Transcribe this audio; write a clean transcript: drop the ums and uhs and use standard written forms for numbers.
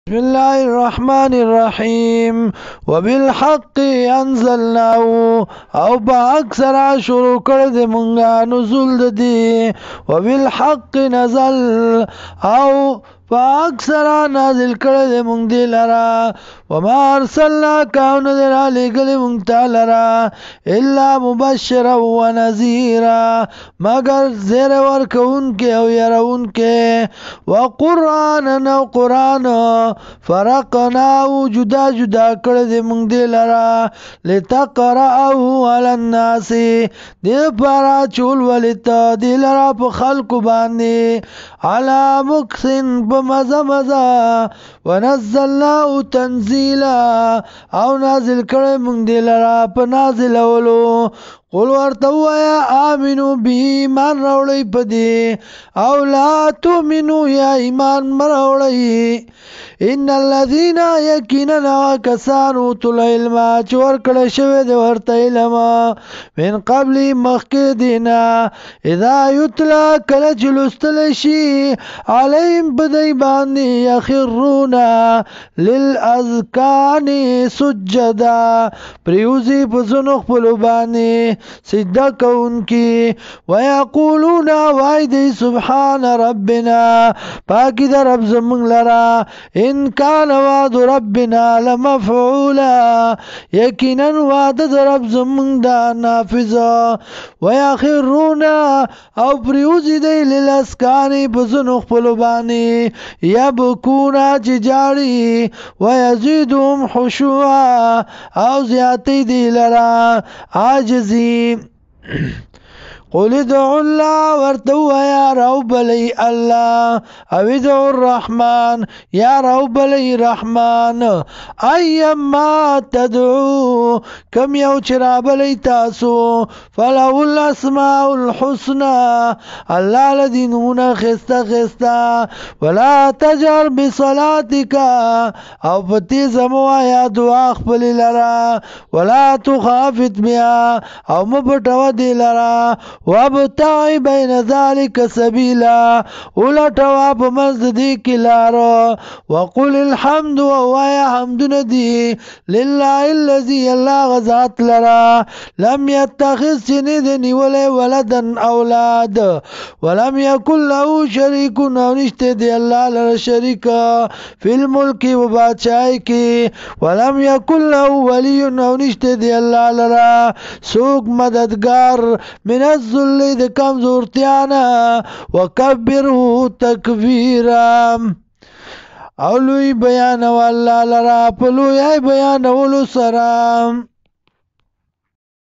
بسم الله الرحمن الرحیم وبالحق انزلناه او با اکثر شروع کړه د مونږه نزول د دی وبالحق نزل او فاکثر نازل کړه د مونږ دی لرا وما ارسلنا کاون در علی گلی مونږ تعالی الا مبشرا ونذیرا مگر زیر ورکون کې او يرون کې وقرآن او قرآن فرقناه جدا جدا کړه د مونږ دی لرا لتقرأه على الناس دی پارا چول ولت دی لرا په خلق باندې على مکسن بمزه مزه ونزلناه تنزيلا او نازل کړه مونږ دی لرا په نازلولو قل ورتو یا آمنو بی ایمان روڑی پدی او لا تؤمنو یا ایمان مروڑی ان الذین یقینا کسانو تل علم چور کړه شوی د ورته علم من قبل مخک دینا اذا یتلا کله جلستل شي علیم بدی باندې یخرون للاذکان سجدا پریوزی پسونو خپل باندې سجده کونکی ویقولون وایدی سبحان ربنا پاکی در رب زمون لرا ان کان وعد ربنا لمفعولا یقینا وعد در رب زمون دا نافذا ویخرون او پریوزی دی للاسکانی پسنو خپلوبانی یبکونا ججاری ویزیدهم خشوعا او زیادی دی لرا عاجزی قل ادعوا الله ورتو يا رب لي الله او ادعوا الرحمن يا رب لي رحمن ايما تدعو كم يو چراب لي تاسو فلو الاسماء الحسنى الله لدينون خستا خستا ولا تجر بصلاتك او فتيز موايا دعا خبل لرا ولا تخافت بها او مبتو دي لرا وابتعی بین ذالک سبیلا اولٹوا پا مزدی کلارو وقل الحمد ووایا حمدن دی للہ اللذی اللہ غزات لرا لم يتخذ چنید نیولی ولدن اولاد ولم یکن له شریک نونشت دی اللہ لر شریک فی الملک و باچائی کی ولم یکن له ولی نونشت دی اللہ لرا سوک مددگار من الذل د کمزورتیانا وکبره تکبیرا او لوی بیان والله لرا په لوی بیان ولو سلام